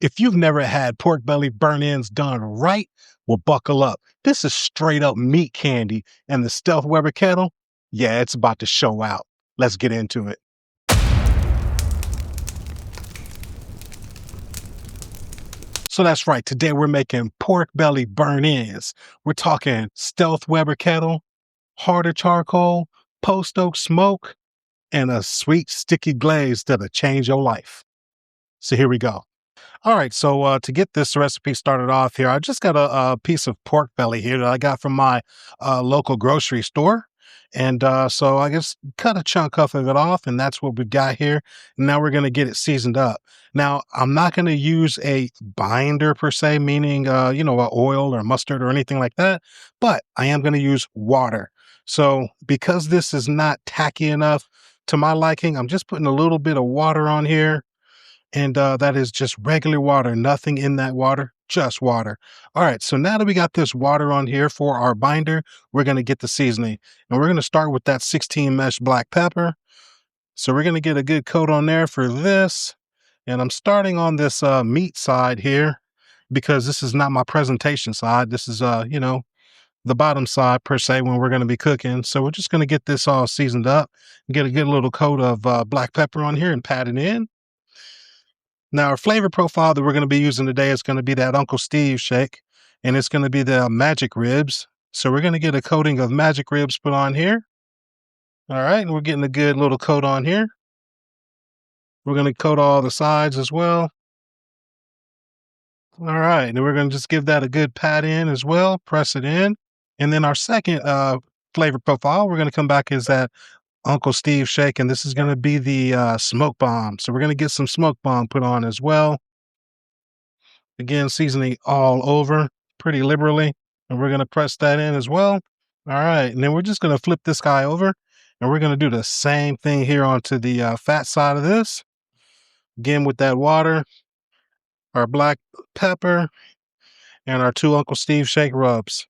If you've never had pork belly burn ends done right, well, buckle up. This is straight up meat candy, and the Stealth Weber Kettle, yeah, it's about to show out. Let's get into it. So that's right. Today we're making pork belly burn ends. We're talking Stealth Weber Kettle, harder charcoal, post oak smoke, and a sweet sticky glaze that'll change your life. So here we go. All right, so to get this recipe started off here, I just got a piece of pork belly here that I got from my local grocery store. And so I just cut a chunk of it off, and that's what we got here. Now we're going to get it seasoned up. Now, I'm not going to use a binder per se, meaning, a oil or mustard or anything like that, but I am going to use water. So because this is not tacky enough to my liking, I'm just putting a little bit of water on here, and that is just regular water, nothing in that water, just water. All right, so now that we got this water on here for our binder, we're going to get the seasoning. And we're going to start with that 16 mesh black pepper. So we're going to get a good coat on there for this. And I'm starting on this meat side here because this is not my presentation side. This is, the bottom side per se when we're going to be cooking. So we're just going to get this all seasoned up and get a good little coat of black pepper on here and pat it in. Now, our flavor profile that we're going to be using today is going to be that Uncle Steve shake, and it's going to be the magic ribs. So we're going to get a coating of magic ribs put on here. All right, and we're getting a good little coat on here. We're going to coat all the sides as well. All right, and we're going to just give that a good pat in as well, press it in. And then our second flavor profile, we're going to come back is that Uncle Steve shake, and this is going to be the smoke bomb. So we're going to get some smoke bomb put on as well. Again, seasoning all over pretty liberally, and we're going to press that in as well. All right, and then we're just going to flip this guy over, and we're going to do the same thing here onto the fat side of this. Again, with that water, our black pepper, and our two Uncle Steve shake rubs.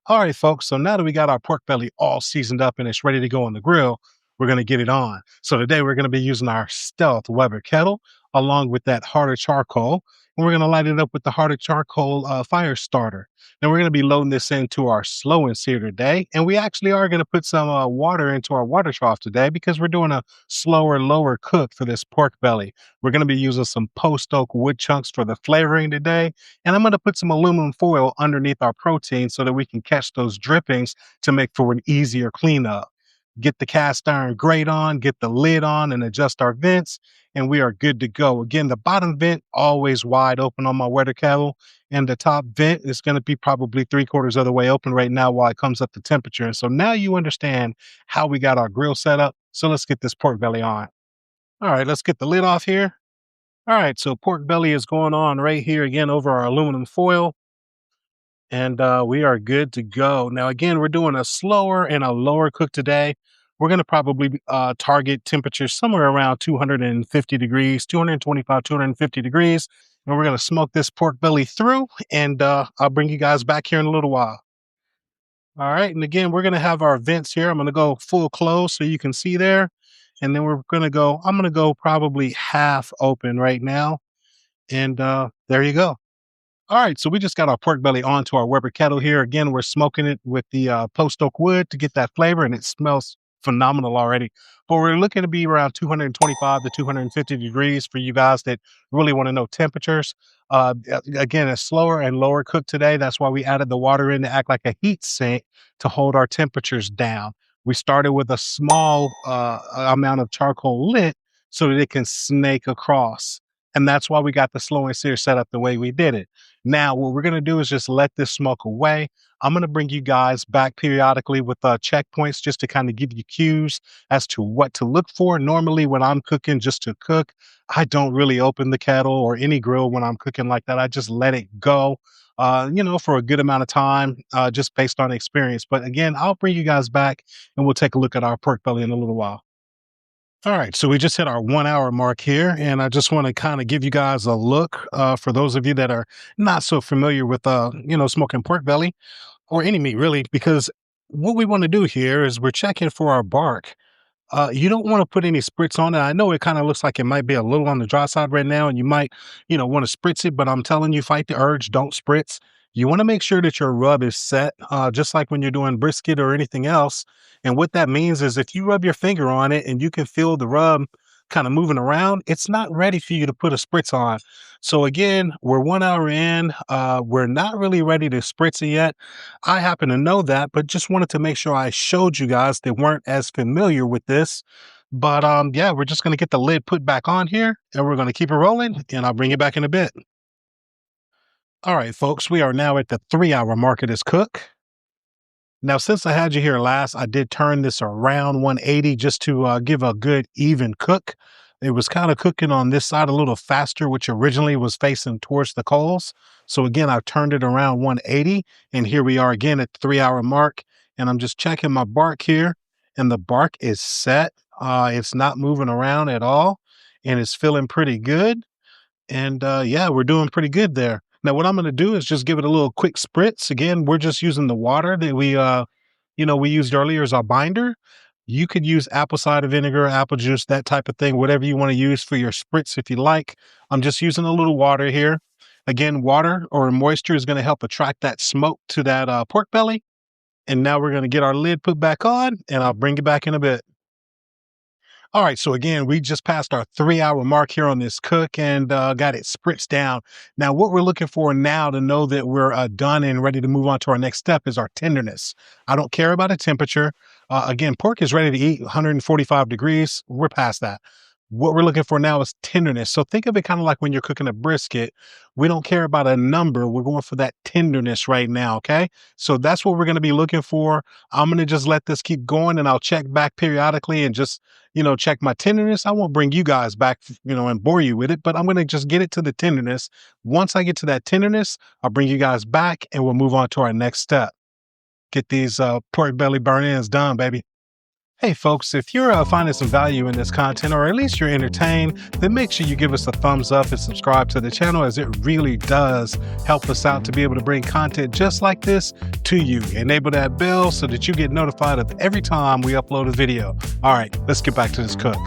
All right, folks, so now that we got our pork belly all seasoned up and it's ready to go on the grill, we're going to get it on. So today we're going to be using our Stealth Weber Kettle along with that harder charcoal. And we're going to light it up with the harder charcoal fire starter. Then we're going to be loading this into our Slow N Sear today. And we actually are going to put some water into our water trough today because we're doing a slower, lower cook for this pork belly. We're going to be using some post oak wood chunks for the flavoring today. And I'm going to put some aluminum foil underneath our protein so that we can catch those drippings to make for an easier cleanup. Get the cast iron grate on, get the lid on, and adjust our vents, and we are good to go. Again, the bottom vent always wide open on my weather kettle, and the top vent is going to be probably 3/4 of the way open right now while it comes up to temperature. And so now you understand how we got our grill set up. So let's get this pork belly on. All right, let's get the lid off here. All right, so pork belly is going on right here again over our aluminum foil. And we are good to go. Now, again, we're doing a slower and a lower cook today. We're going to probably target temperatures somewhere around 250 degrees, 225, 250 degrees. And we're going to smoke this pork belly through. And I'll bring you guys back here in a little while. All right. And again, we're going to have our vents here. I'm going to go full close so you can see there. And then I'm going to go probably half open right now. And there you go. All right, so we just got our pork belly onto our Weber kettle here. Again, we're smoking it with the post oak wood to get that flavor, and it smells phenomenal already. But we're looking to be around 225 to 250 degrees for you guys that really want to know temperatures. Again, a slower and lower cook today. That's why we added the water in to act like a heat sink to hold our temperatures down. We started with a small amount of charcoal lit so that it can snake across. And that's why we got the Slow N Sear set up the way we did it. Now, what we're going to do is just let this smoke away. I'm going to bring you guys back periodically with checkpoints just to kind of give you cues as to what to look for. Normally, when I'm cooking just to cook, I don't really open the kettle or any grill when I'm cooking like that. I just let it go, for a good amount of time, just based on experience. But again, I'll bring you guys back and we'll take a look at our pork belly in a little while. All right, so we just hit our 1 hour mark here, and I just want to kind of give you guys a look for those of you that are not so familiar with, smoking pork belly or any meat really, because what we want to do here is we're checking for our bark. You don't want to put any spritz on it. I know it kind of looks like it might be a little on the dry side right now, and you might, want to spritz it, but I'm telling you, fight the urge, don't spritz. You want to make sure that your rub is set, just like when you're doing brisket or anything else. And what that means is if you rub your finger on it and you can feel the rub kind of moving around, it's not ready for you to put a spritz on. So again, we're 1 hour in. We're not really ready to spritz it yet. I happen to know that, but just wanted to make sure I showed you guys that weren't as familiar with this. But yeah, we're just gonna get the lid put back on here and we're gonna keep it rolling and I'll bring it back in a bit. All right, folks, we are now at the 3 hour mark of this cook. Now, since I had you here last, I did turn this around 180 just to give a good even cook. It was kind of cooking on this side a little faster, which originally was facing towards the coals. So again, I turned it around 180 and here we are again at the 3 hour mark. And I'm just checking my bark here and the bark is set. It's not moving around at all and it's feeling pretty good. And yeah, we're doing pretty good there. Now, what I'm going to do is just give it a little quick spritz. Again, we're just using the water that we used earlier as our binder. You could use apple cider vinegar, apple juice, that type of thing, whatever you want to use for your spritz if you like. I'm just using a little water here. Again, water or moisture is going to help attract that smoke to that pork belly. And now we're going to get our lid put back on and I'll bring it back in a bit. All right, so again, we just passed our 3 hour mark here on this cook and got it spritzed down. Now, what we're looking for now to know that we're done and ready to move on to our next step is our tenderness. I don't care about a temperature. Again, pork is ready to eat 145 degrees. We're past that. What we're looking for now is tenderness. So think of it kind of like when you're cooking a brisket. We don't care about a number. We're going for that tenderness right now, okay? So that's what we're going to be looking for. I'm going to just let this keep going and I'll check back periodically and just check my tenderness. I won't bring you guys back, and bore you with it, but I'm going to just get it to the tenderness. Once I get to that tenderness, I'll bring you guys back and we'll move on to our next step. Get these pork belly burn-ins done, baby. Hey folks, if you're finding some value in this content, or at least you're entertained, then make sure you give us a thumbs up and subscribe to the channel, as it really does help us out to be able to bring content just like this to you. Enable that bell so that you get notified of every time we upload a video. All right, let's get back to this cook.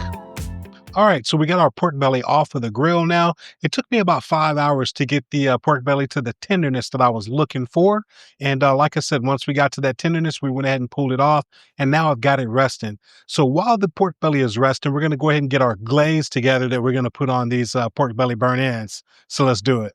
All right, so we got our pork belly off of the grill now. It took me about 5 hours to get the pork belly to the tenderness that I was looking for. And like I said, once we got to that tenderness, we went ahead and pulled it off. And now I've got it resting. So while the pork belly is resting, we're going to go ahead and get our glaze together that we're going to put on these pork belly burn ends. So let's do it.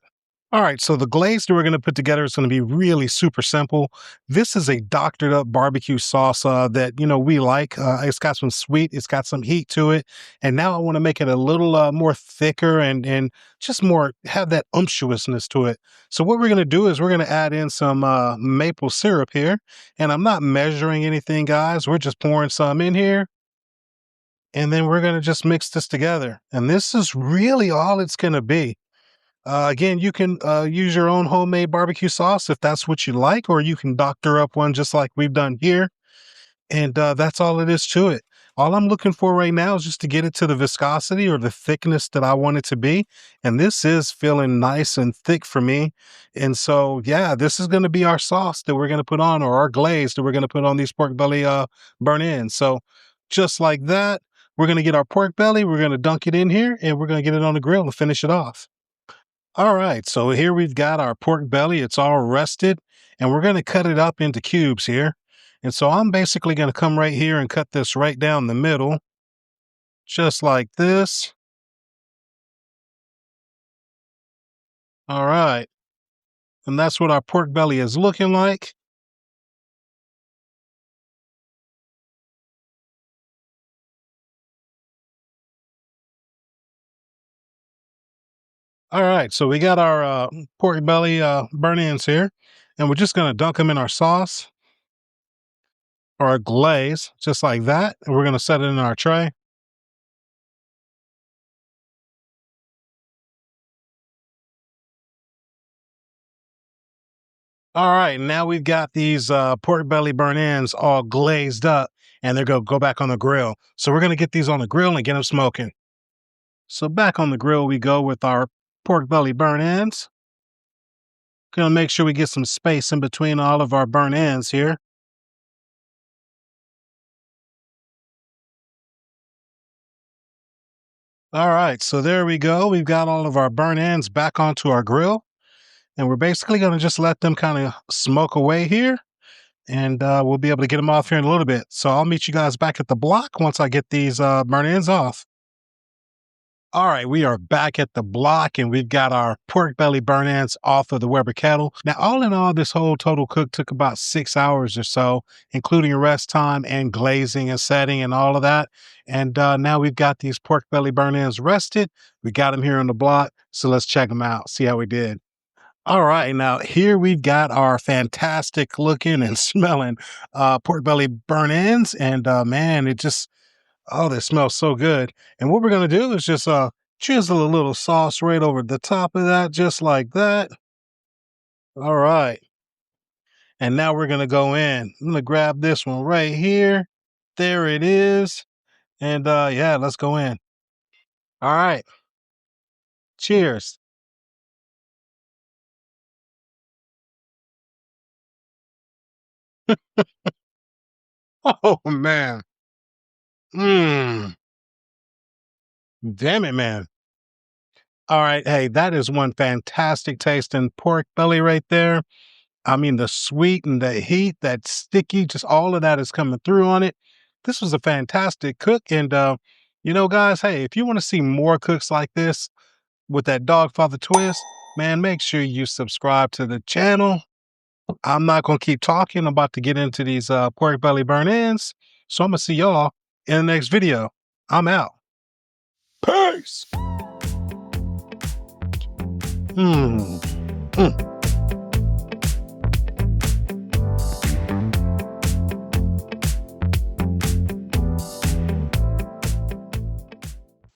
All right, so the glaze that we're going to put together is going to be really super simple. This is a doctored up barbecue sauce that, we like. It's got some sweet, it's got some heat to it. And now I want to make it a little more thicker and just more have that unctuousness to it. So what we're going to do is we're going to add in some maple syrup here. And I'm not measuring anything, guys. We're just pouring some in here. And then we're going to just mix this together. And this is really all it's going to be. Again, you can use your own homemade barbecue sauce if that's what you like, or you can doctor up one just like we've done here. And that's all it is to it. All I'm looking for right now is just to get it to the viscosity or the thickness that I want it to be. And this is feeling nice and thick for me. And so, yeah, this is going to be our sauce that we're going to put on, or our glaze that we're going to put on these pork belly burn ends. So just like that, we're going to get our pork belly, we're going to dunk it in here, and we're going to get it on the grill and finish it off. All right, so here we've got our pork belly. It's all rested, and we're going to cut it up into cubes here. And so I'm basically going to come right here and cut this right down the middle, just like this. All right, and that's what our pork belly is looking like. All right, so we got our pork belly burn ends here, and we're just going to dunk them in our sauce or our glaze, just like that. And we're going to set it in our tray. All right, now we've got these pork belly burn ends all glazed up, and they're going to go back on the grill. So we're going to get these on the grill and get them smoking. So back on the grill we go with our pork belly burn ends. Going to make sure we get some space in between all of our burn ends here. All right, so there we go. We've got all of our burnt ends back onto our grill, and we're basically going to just let them kind of smoke away here, and we'll be able to get them off here in a little bit. So I'll meet you guys back at the block once I get these burnt ends off. All right, we are back at the block and we've got our pork belly burnt ends off of the Weber kettle. Now, all in all, this whole total cook took about 6 hours or so, including rest time and glazing and setting and all of that. And now we've got these pork belly burnt ends rested. We got them here on the block. So let's check them out, see how we did. All right, now here we've got our fantastic looking and smelling pork belly burnt ends. And man, it just, oh, they smell so good. And what we're gonna do is just chisel a little sauce right over the top of that, just like that. All right. And now we're gonna go in. I'm gonna grab this one right here. There it is. And yeah, let's go in. All right. Cheers. Oh man. Mmm. Damn it, man. All right. Hey, that is one fantastic tasting pork belly right there. I mean, the sweet and the heat, that sticky, just all of that is coming through on it. This was a fantastic cook. And, guys, hey, if you want to see more cooks like this with that Dogfather twist, man, make sure you subscribe to the channel. I'm not going to keep talking. I'm about to get into these pork belly burn ends. So I'm going to see y'all in the next video. I'm out. Peace. Hmm. Mm.